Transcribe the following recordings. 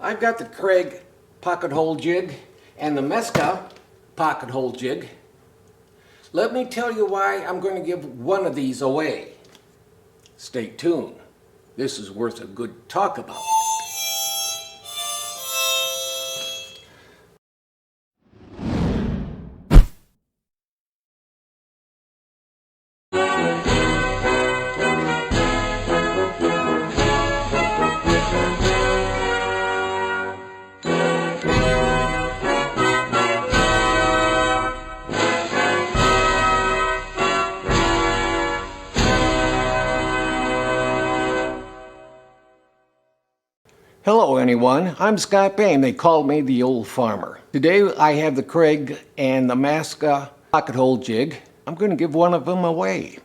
I've got the Kreg pocket hole jig and the Massca pocket hole jig. Let me tell you why I'm going to give one of these away. Stay tuned. This is worth a good talk about. Hello anyone, I'm Scott Bain. They call me the old farmer. Today I have the Kreg and the Massca pocket hole jig. I'm going to give one of them away.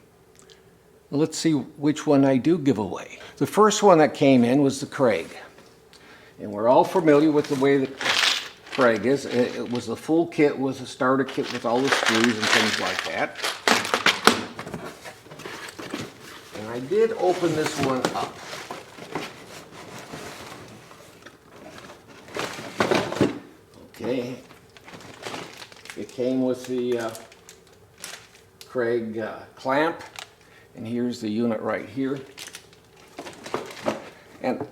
Let's see which one I do give away. The first one that came in was the Kreg. And we're all familiar with the way the Kreg is. It was the full kit, was a starter kit with all the screws and things like that. And I did open this one up. Okay, it came with the Kreg clamp, and here's the unit right here. And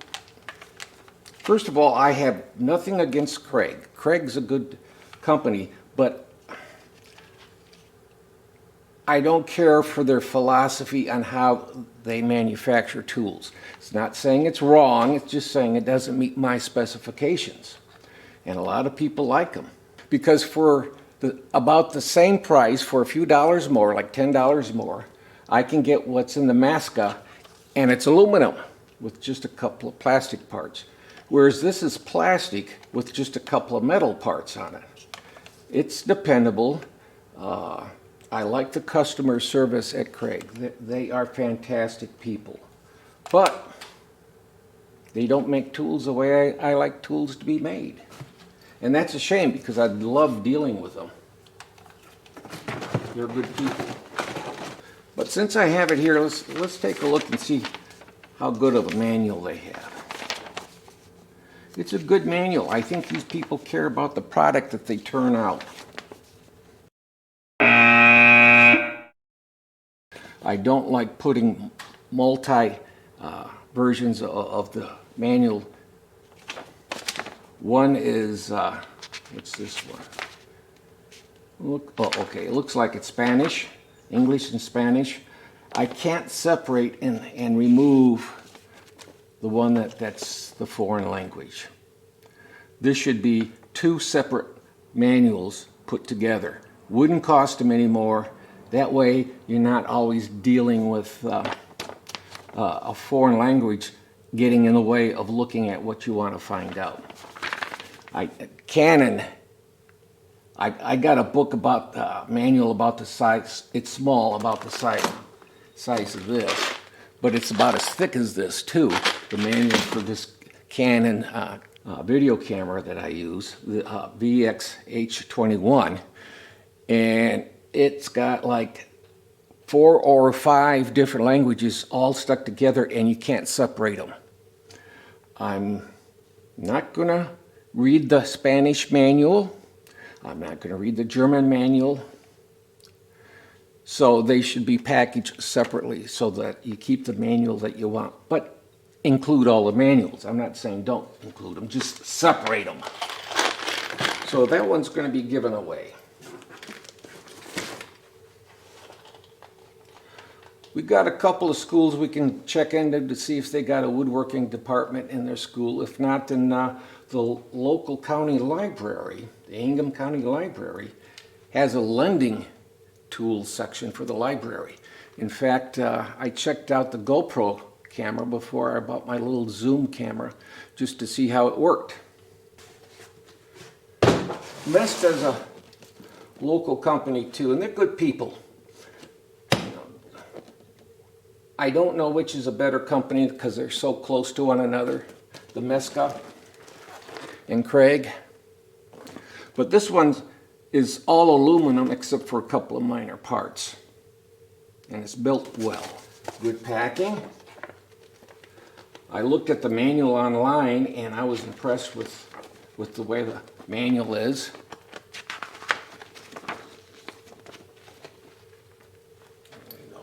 first of all, I have nothing against Kreg. Kreg's a good company, but I don't care for their philosophy on how they manufacture tools. It's not saying it's wrong, it's just saying it doesn't meet my specifications. And a lot of people like them because for about the same price, for a few dollars more, like $10 more, I can get what's in the Massca, and it's aluminum with just a couple of plastic parts. Whereas this is plastic with just a couple of metal parts on it. It's dependable. I like the customer service at Kreg. They are fantastic people. But they don't make tools the way I like tools to be made. And that's a shame because I love dealing with them. They're good people. But since I have it here, let's take a look and see how good of a manual they have. It's a good manual. I think these people care about the product that they turn out. I don't like putting multi versions of the manual. One is, what's this one? Look, oh, okay, it looks like it's Spanish, English and Spanish. I can't separate and remove the one that's the foreign language. This should be two separate manuals put together. Wouldn't cost them any more. That way you're not always dealing with a foreign language getting in the way of looking at what you want to find out. Canon, I got a book about manual about the size. It's small, about the size of this, but it's about as thick as this too. The manual for this Canon video camera that I use, the VX-H21, and it's got like 4 or 5 different languages all stuck together, and you can't separate them. I'm not gonna read the Spanish manual. I'm not going to read the German manual. So they should be packaged separately so that you keep the manual that you want. But include all the manuals. I'm not saying don't include them, just separate them. So that one's going to be given away. We've got a couple of schools we can check into to see if they got a woodworking department in their school. If not, then the local county library, the Ingham County Library, has a lending tools section for the library. In fact, I checked out the GoPro camera before I bought my little zoom camera just to see how it worked. Massca's a local company too, and they're good people. I don't know which is a better company because they're so close to one another, the Massca and Kreg. But this one is all aluminum except for a couple of minor parts. And it's built well. Good packing. I looked at the manual online and I was impressed with the way the manual is. There we go.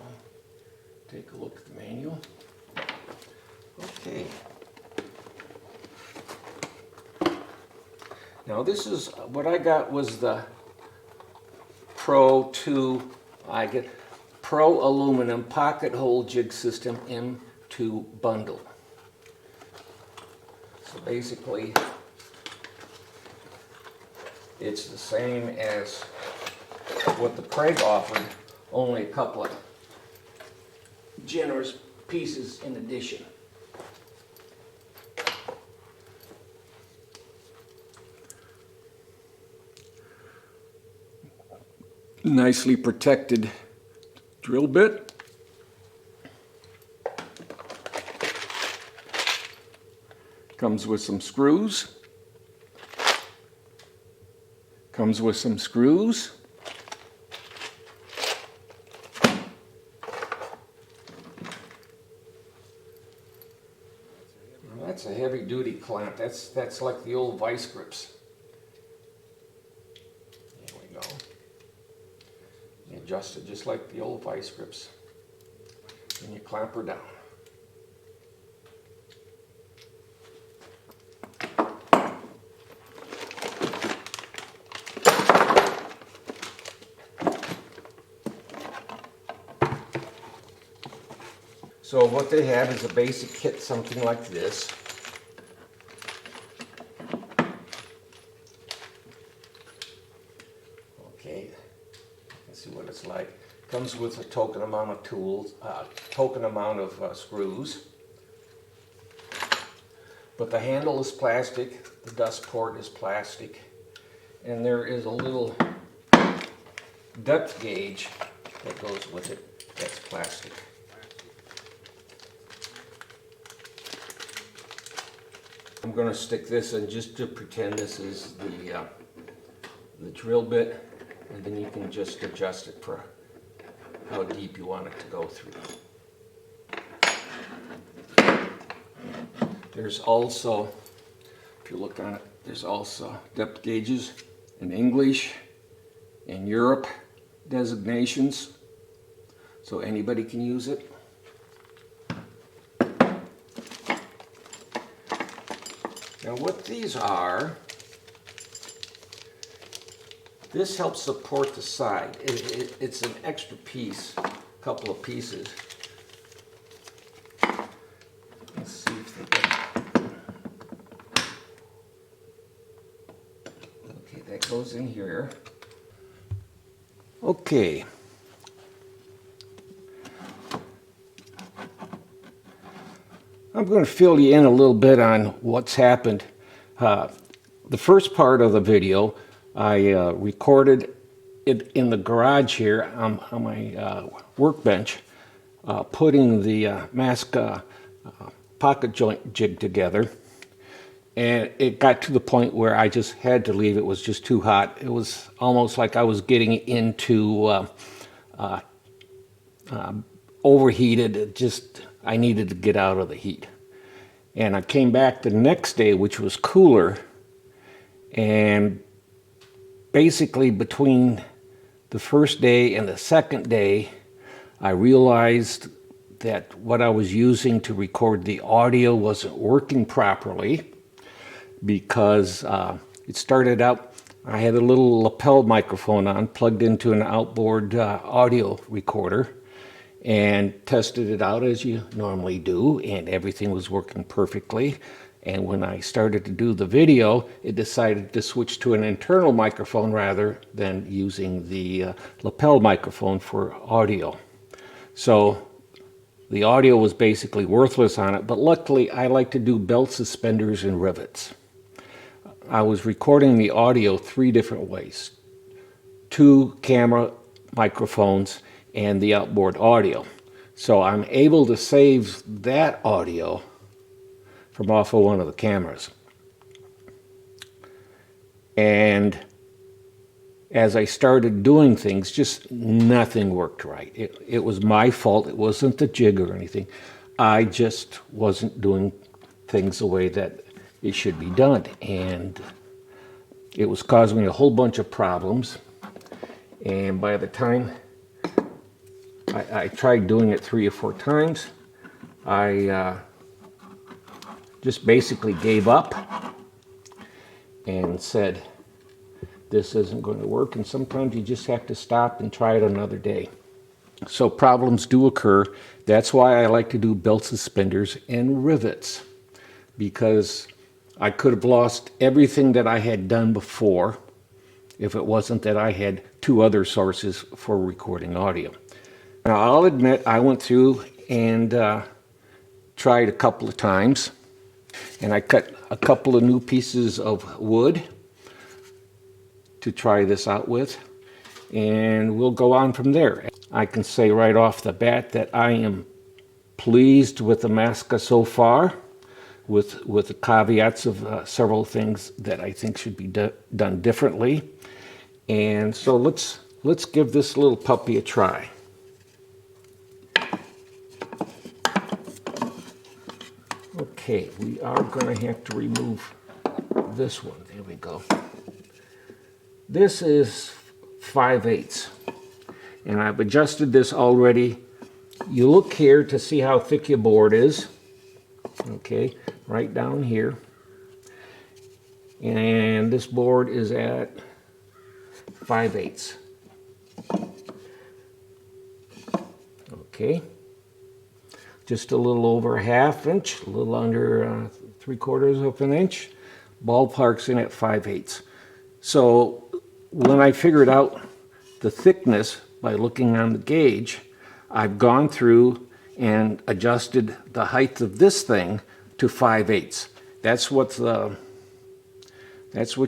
Take a look at the manual. Okay. Now this is what I got was the Pro 2, I get Pro Aluminum Pocket Hole Jig System M2 Bundle. So basically, it's the same as what the Kreg offered, only a couple of generous pieces in addition. Nicely protected drill bit. Comes with some screws. Comes with some screws. Well, that's a heavy duty clamp. That's like the old vice grips. There we go. You adjust it just like the old vice grips. And you clamp her down. So what they have is a basic kit, something like this. Okay, let's see what it's like. Comes with a token amount of tools, token amount of screws. But the handle is plastic, the dust port is plastic, and there is a little depth gauge that goes with it that's plastic. I'm going to stick this in just to pretend this is the drill bit, and then you can just adjust it for how deep you want it to go through. There's also, if you look on it, there's also depth gauges in English and Europe designations, so anybody can use it. Now what these are, this helps support the side. It's an extra piece, a couple of pieces. Let's see if they can. Okay, that goes in here. Okay. I'm going to fill you in a little bit on what's happened. The first part of the video, I recorded it in the garage here on my workbench, putting the Massca pocket joint jig together. And it got to the point where I just had to leave. It was just too hot. It was almost like I was getting into overheated. I needed to get out of the heat. And I came back the next day, which was cooler, and basically between the first day and the second day, I realized that what I was using to record the audio wasn't working properly, because it started out, I had a little lapel microphone on, plugged into an outboard audio recorder, and tested it out as you normally do, and everything was working perfectly. And when I started to do the video, it decided to switch to an internal microphone rather than using the lapel microphone for audio. So the audio was basically worthless on it, but luckily I like to do belt suspenders and rivets. I was recording the audio 3 different ways: 2 camera microphones and the outboard audio. So I'm able to save that audio from off of one of the cameras. And as I started doing things, just nothing worked right. It was my fault. It wasn't the jig or anything. I just wasn't doing things the way that it should be done. And it was causing me a whole bunch of problems. And by the time I tried doing it 3 or 4 times, I just basically gave up and said, this isn't going to work. And sometimes you just have to stop and try it another day. So problems do occur. That's why I like to do belt suspenders and rivets, because I could have lost everything that I had done before if it wasn't that I had 2 other sources for recording audio. Now, I'll admit I went through and tried a couple of times, and I cut a couple of new pieces of wood to try this out with, and we'll go on from there. I can say right off the bat that I am pleased with the Massca so far, with the caveats of several things that I think should be done differently. And so let's give this little puppy a try. Okay, we are going to have to remove this one. There we go. This is 5/8, and I've adjusted this already. You look here to see how thick your board is. Okay, right down here. And this board is at 5/8. Okay, just a little over a ½ inch, a little under 3/4 of an inch. Ballpark's in at 5/8. So when I figured out the thickness by looking on the gauge, I've gone through and adjusted the height of this thing to 5/8. That's what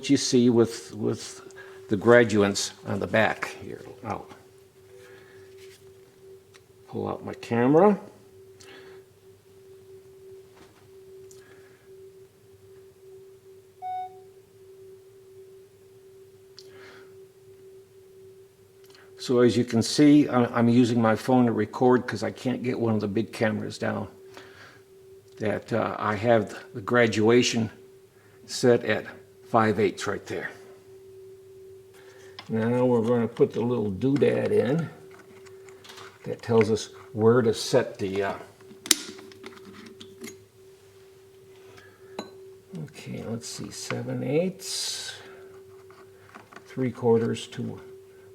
you see with the graduates on the back here. I'll pull out my camera. So as you can see, I'm using my phone to record because I can't get one of the big cameras down. That I have the graduation set at 5/8 right there. Now we're going to put the little doodad in that tells us where to set the okay, let's see, 7/8, 3/4 to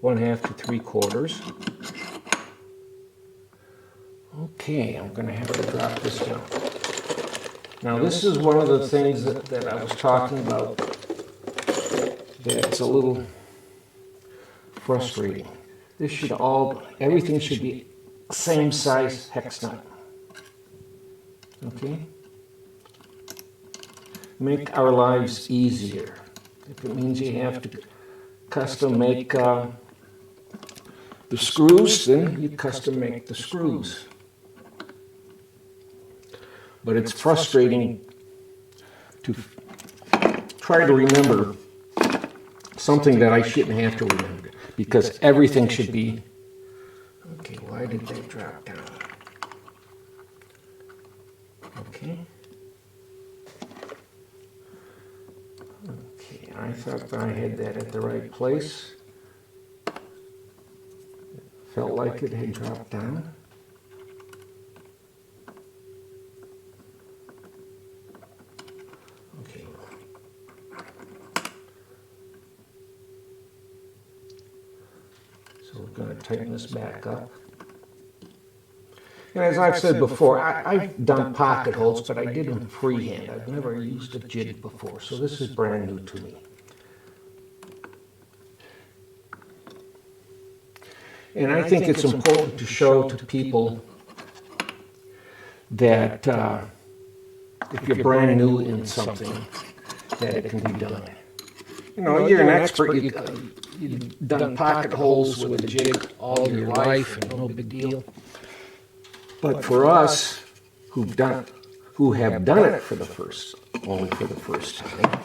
1/2 to 3/4. Okay, I'm going to have to drop this down. Now this is one of the things that I was talking about that's a little frustrating. This should everything should be same size hex nut. Okay? Make our lives easier. If it means you have to custom make the screws, then you custom make the screws. But it's frustrating to try to remember something that I shouldn't have to remember, because everything should be... Okay, why did they drop down? Okay. Okay, I thought I had that at the right place. Felt like it had dropped down. Okay. So we're going to tighten this back up. And as I've said before, I've done pocket holes, but I did them freehand. I've never used a jig before, so this is brand new to me. And I think it's important to show to people that if you're brand new in something, that it can be done. You know, you're an expert. You've done pocket holes with a jig all your life, and no big deal. But for us who have done it for the first time,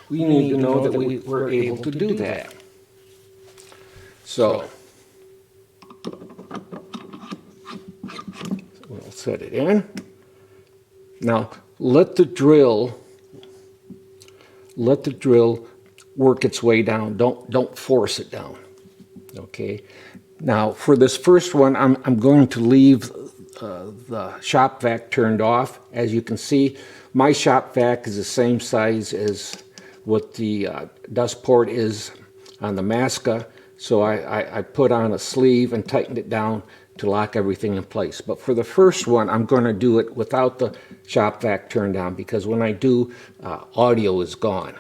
we need to know that we're able to do that. So We'll set it in. Now let the drill work its way down. Don't force it down. Okay. Now for this first one, I'm going to leave the shop vac turned off. As you can see, my shop vac is the same size as what the dust port is on the Massca. So I put on a sleeve and tightened it down to lock everything in place. But for the first one, I'm going to do it without the shop vac turned on, because when I do, audio is gone.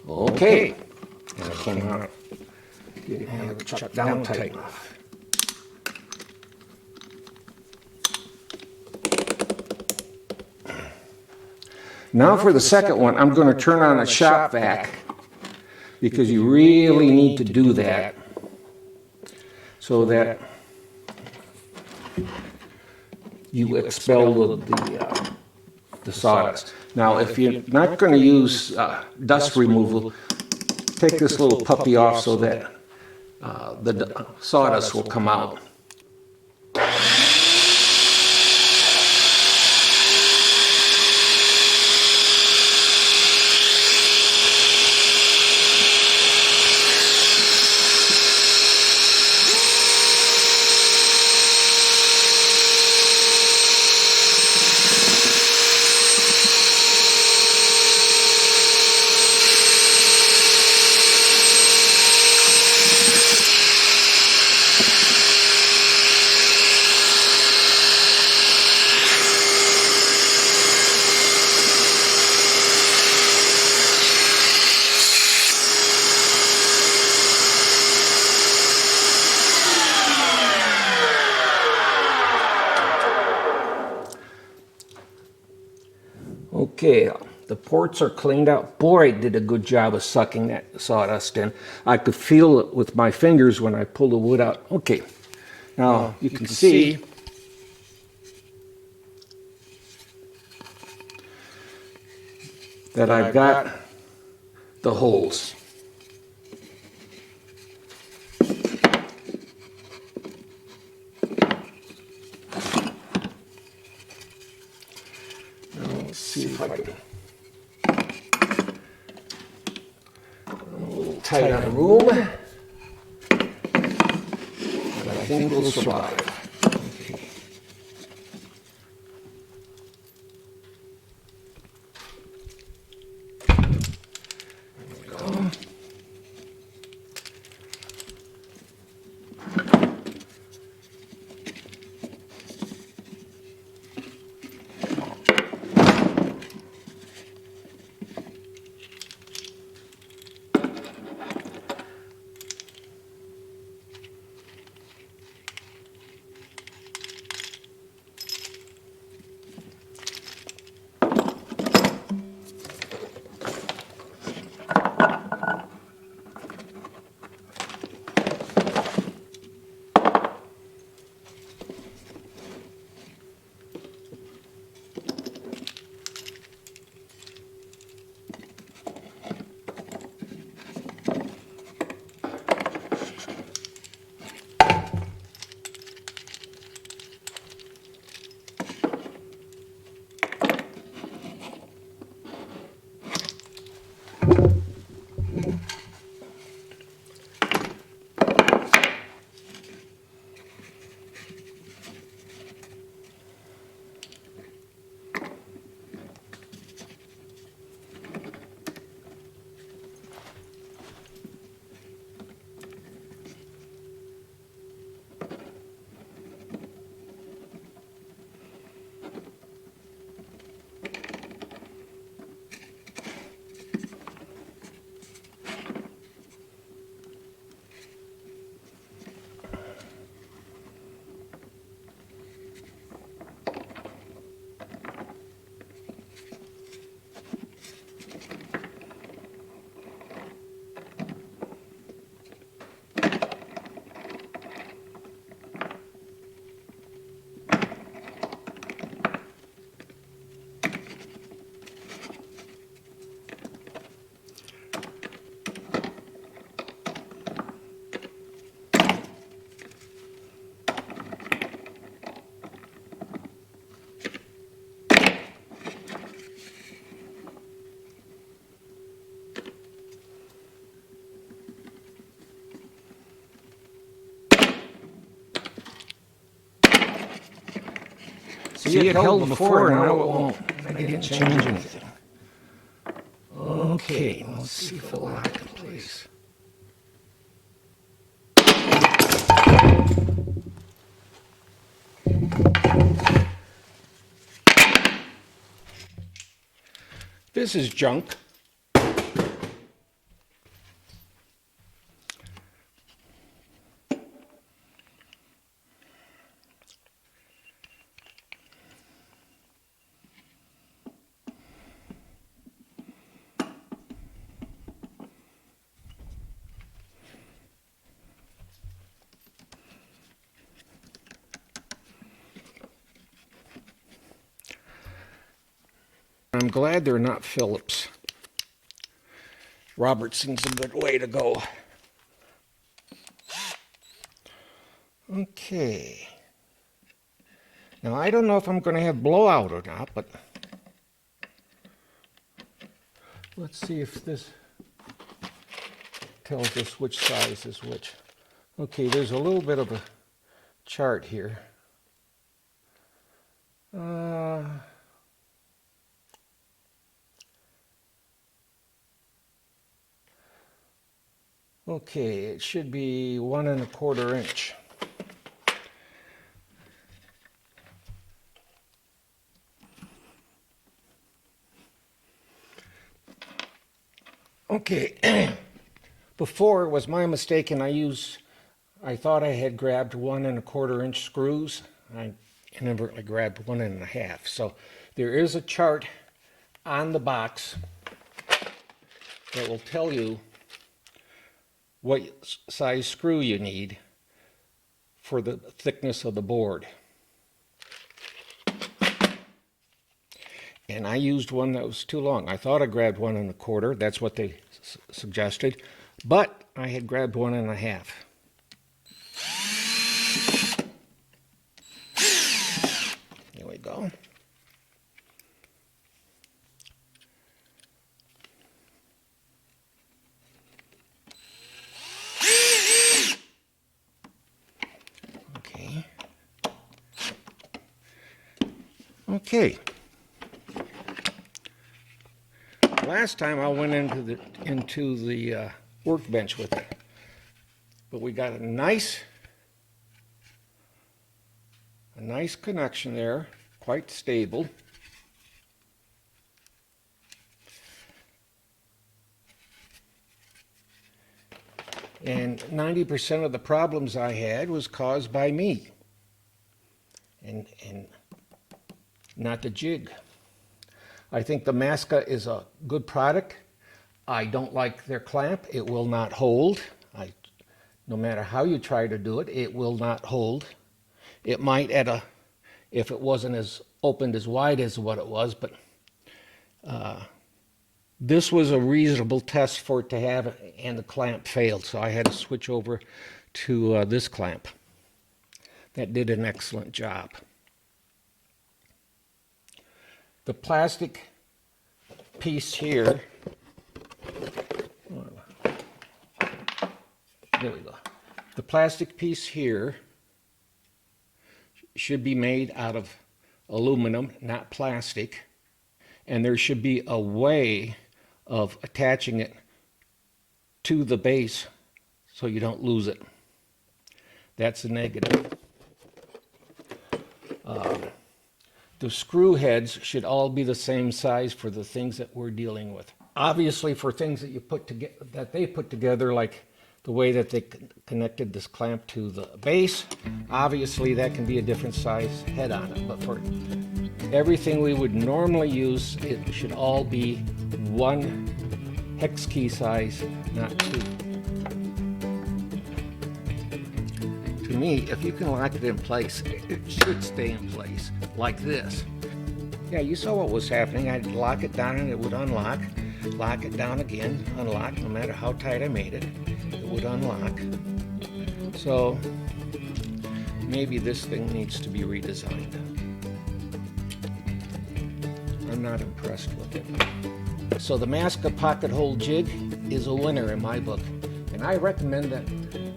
Okay, and I cannot get it chucked down tight enough. Now for the second one, I'm going to turn on a shop vac, because you really need to do that so that you expel the sawdust. Now, if you're not going to use dust removal, take this little puppy off so that the sawdust will come out. Okay, the ports are cleaned out. Boy, it did a good job of sucking that sawdust in. I could feel it with my fingers when I pulled the wood out. Okay, now you can see that I've got the holes. Let's see if I can. A little tight on the room, but I think we'll survive. Okay. There we go. See, it held before, and now it won't. I didn't change anything. Okay, let's see if it'll lock in place. This is junk. I'm glad they're not Phillips. Robertson's a good way to go. Okay. Now, I don't know if I'm going to have blowout or not, but let's see if this tells us which size is which. Okay, there's a little bit of a chart here. Okay, it should be 1 1/4 inch. Okay, before it was my mistake, and I thought I had grabbed 1 1/4 inch screws. I inadvertently grabbed 1 1/2. So there is a chart on the box that will tell you what size screw you need for the thickness of the board. And I used one that was too long. I thought I grabbed 1 1/4. That's what they suggested. But I had grabbed 1 1/2. There we go. Okay. Last time I went into the workbench with it, but we got a nice connection there, quite stable. And 90% of the problems I had was caused by me, and not the jig. I think the Massca is a good product. I don't like their clamp. It will not hold. No matter how you try to do it, it will not hold. It might if it wasn't as opened as wide as what it was, but this was a reasonable test for it to have, and the clamp failed, so I had to switch over to this clamp. That did an excellent job. The plastic piece here, there we go. The plastic piece here should be made out of aluminum, not plastic, and there should be a way of attaching it to the base so you don't lose it. That's the negative. The screw heads should all be the same size for the things that we're dealing with. Obviously, for things that they put together, like the way that they connected this clamp to the base, obviously that can be a different size head on it. But for everything we would normally use, it should all be 1 hex key size, not 2. To me, if you can lock it in place, it should stay in place, like this. Yeah, you saw what was happening. I'd lock it down and it would unlock, lock it down again, unlock. No matter how tight I made it, it would unlock. So maybe this thing needs to be redesigned. I'm not impressed with it. So the Massca pocket hole jig is a winner in my book, and I recommend that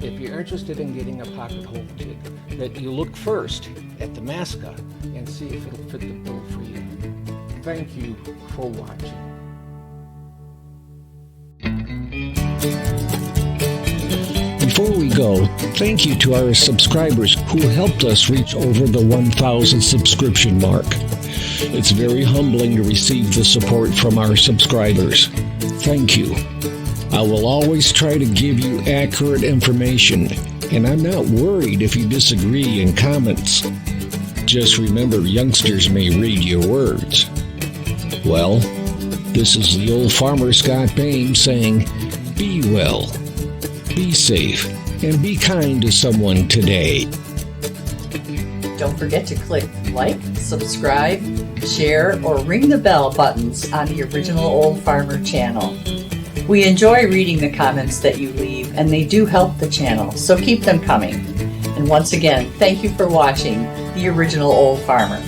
if you're interested in getting a pocket hole jig, that you look first at the Massca and see if it'll fit the bill for you. Thank you for watching. Before we go, thank you to our subscribers who helped us reach over the 1,000 subscription mark. It's very humbling to receive the support from our subscribers. Thank you. I will always try to give you accurate information, and I'm not worried if you disagree in comments. Just remember, youngsters may read your words. Well, this is the old farmer Scott Bain saying, be well, be safe, and be kind to someone today. Don't forget to click like, subscribe, share, or ring the bell buttons on the original Old Farmer channel. We enjoy reading the comments that you leave, and they do help the channel, so keep them coming. And once again, thank you for watching the original Old Farmer.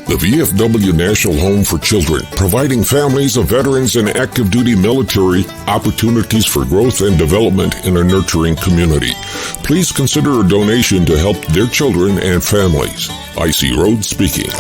The VFW National Home for Children, providing families of veterans and active duty military opportunities for growth and development in a nurturing community. Please consider a donation to help their children and families. I.C. Rhodes speaking.